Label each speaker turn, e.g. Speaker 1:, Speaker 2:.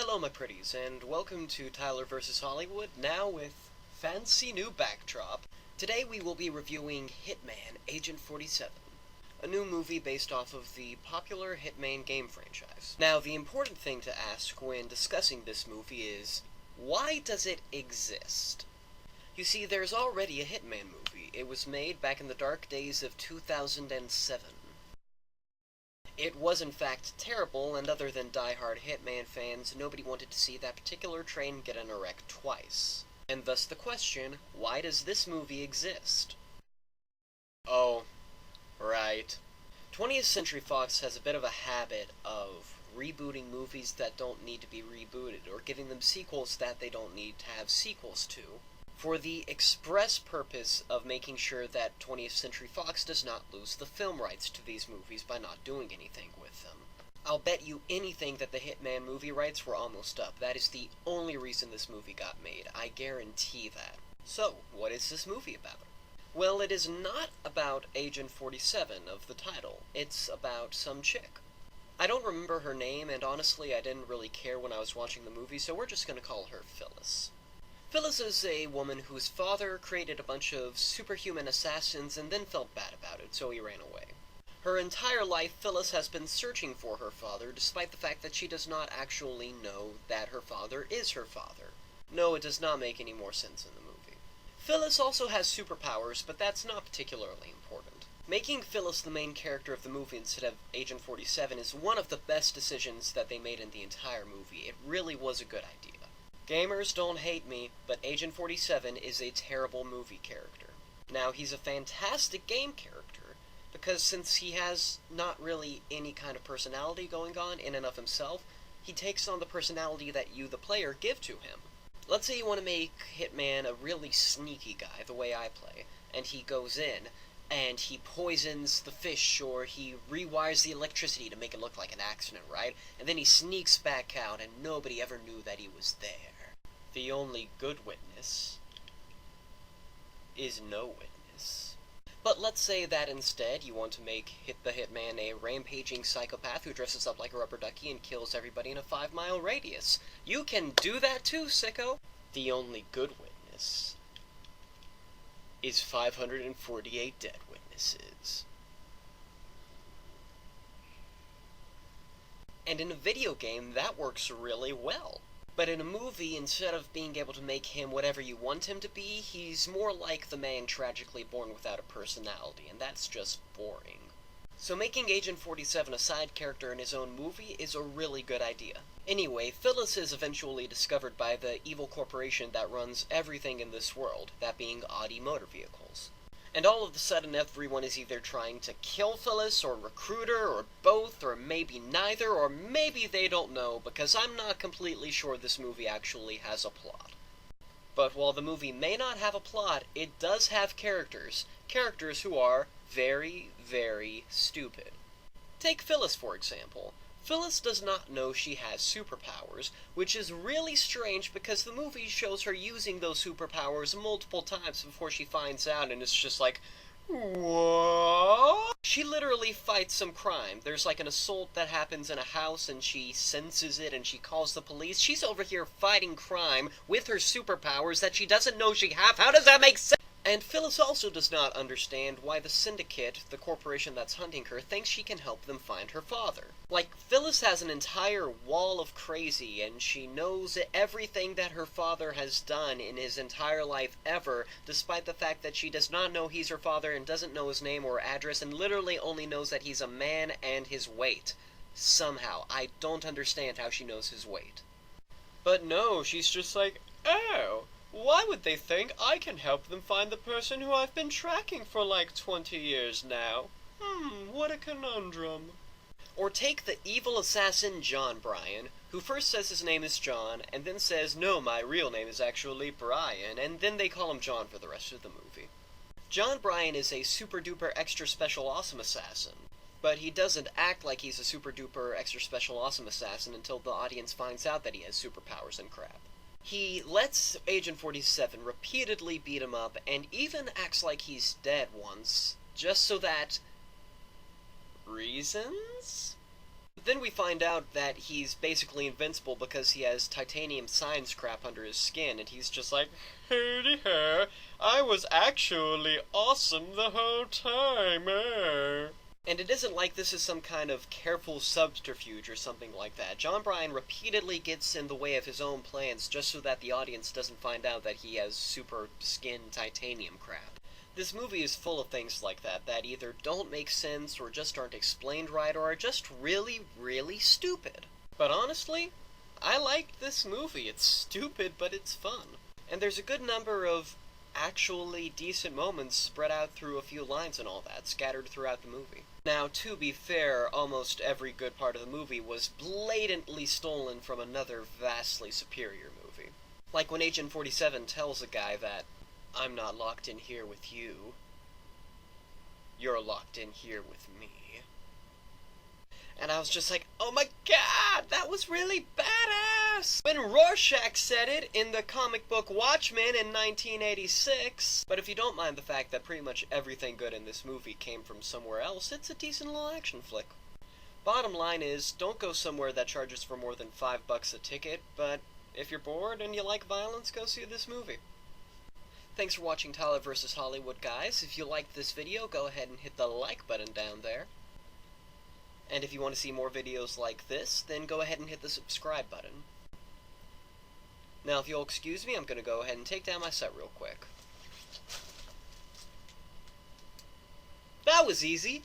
Speaker 1: Hello my pretties, and welcome to Tyler vs. Hollywood, now with fancy new backdrop. Today we will be reviewing Hitman, Agent 47, a new movie based off of the popular Hitman game franchise. Now, the important thing to ask when discussing this movie is, why does it exist? You see, there's already a Hitman movie. It was made back in the dark days of 2007. It was in fact terrible, and other than die-hard Hitman fans, nobody wanted to see that particular train get in a wreck twice. And thus the question, why does this movie exist? Oh, right. 20th Century Fox has a bit of a habit of rebooting movies that don't need to be rebooted, or giving them sequels that they don't need to have sequels to, for the express purpose of making sure that 20th Century Fox does not lose the film rights to these movies by not doing anything with them. I'll bet you anything that the Hitman movie rights were almost up. That is the only reason this movie got made. I guarantee that. So, what is this movie about? Well, it is not about Agent 47 of the title. It's about some chick. I don't remember her name, and honestly I didn't really care when I was watching the movie, so we're just gonna call her Phyllis. Phyllis is a woman whose father created a bunch of superhuman assassins and then felt bad about it, so he ran away. Her entire life, Phyllis has been searching for her father, despite the fact that she does not actually know that her father is her father. No, it does not make any more sense in the movie. Phyllis also has superpowers, but that's not particularly important. Making Phyllis the main character of the movie instead of Agent 47 is one of the best decisions that they made in the entire movie. It really was a good idea. Gamers don't hate me, but Agent 47 is a terrible movie character. Now, he's a fantastic game character, because since he has not really any kind of personality going on in and of himself, he takes on the personality that you, the player, give to him. Let's say you want to make Hitman a really sneaky guy, the way I play, and he goes in, and he poisons the fish, or he rewires the electricity to make it look like an accident, right? And then he sneaks back out, and nobody ever knew that he was there. The only good witness is no witness. But let's say that instead you want to make the Hitman a rampaging psychopath who dresses up like a rubber ducky and kills everybody in a 5-mile radius. You can do that too, sicko! The only good witness is 548 dead witnesses. And in a video game, that works really well. But in a movie, instead of being able to make him whatever you want him to be, he's more like the man tragically born without a personality, and that's just boring. So making Agent 47 a side character in his own movie is a really good idea. Anyway, Phyllis is eventually discovered by the evil corporation that runs everything in this world, that being Audi Motor Vehicles. And all of a sudden everyone is either trying to kill Phyllis, or recruit her, or both, or maybe neither, or maybe they don't know, because I'm not completely sure this movie actually has a plot. But while the movie may not have a plot, it does have characters. Characters who are very, very stupid. Take Phyllis, for example. Phyllis does not know she has superpowers, which is really strange because the movie shows her using those superpowers multiple times before she finds out, and it's just like, what? She literally fights some crime. There's like an assault that happens in a house and she senses it and she calls the police. She's over here fighting crime with her superpowers that she doesn't know she have. How does that make sense? And Phyllis also does not understand why the Syndicate, the corporation that's hunting her, thinks she can help them find her father. Like, Phyllis has an entire wall of crazy, and she knows everything that her father has done in his entire life ever, despite the fact that she does not know he's her father and doesn't know his name or address, and literally only knows that he's a man and his weight. Somehow. I don't understand how she knows his weight. But no, she's just like, oh, why would they think I can help them find the person who I've been tracking for like 20 years now? What a conundrum. Or take the evil assassin John Bryan, who first says his name is John, and then says, no, my real name is actually Brian, and then they call him John for the rest of the movie. John Bryan is a super duper extra special awesome assassin, but he doesn't act like he's a super duper extra special awesome assassin until the audience finds out that he has superpowers and crap. He lets Agent 47 repeatedly beat him up, and even acts like he's dead once, just so that... reasons? Then we find out that he's basically invincible because he has titanium science crap under his skin, and he's just like, "Howdy ho, I was actually awesome the whole time, And it isn't like this is some kind of careful subterfuge or something like that. John Bryan repeatedly gets in the way of his own plans just so that the audience doesn't find out that he has super skin titanium crap. This movie is full of things like that either don't make sense or just aren't explained right or are just really, really stupid. But honestly, I liked this movie. It's stupid, but it's fun. And there's a good number of actually decent moments spread out through a few lines and all that, scattered throughout the movie. Now, to be fair, almost every good part of the movie was blatantly stolen from another vastly superior movie. Like when Agent 47 tells a guy that, "I'm not locked in here with you. You're locked in here with me." And I was just like, oh my god, that was really badass! When Rorschach said it in the comic book Watchmen in 1986. But if you don't mind the fact that pretty much everything good in this movie came from somewhere else, it's a decent little action flick. Bottom line is, don't go somewhere that charges for more than $5 a ticket, but if you're bored and you like violence, go see this movie. Thanks for watching Tyler vs. Hollywood, guys. If you liked this video, go ahead and hit the like button down there. And if you want to see more videos like this, then go ahead and hit the subscribe button. Now, if you'll excuse me, I'm going to go ahead and take down my set real quick. That was easy!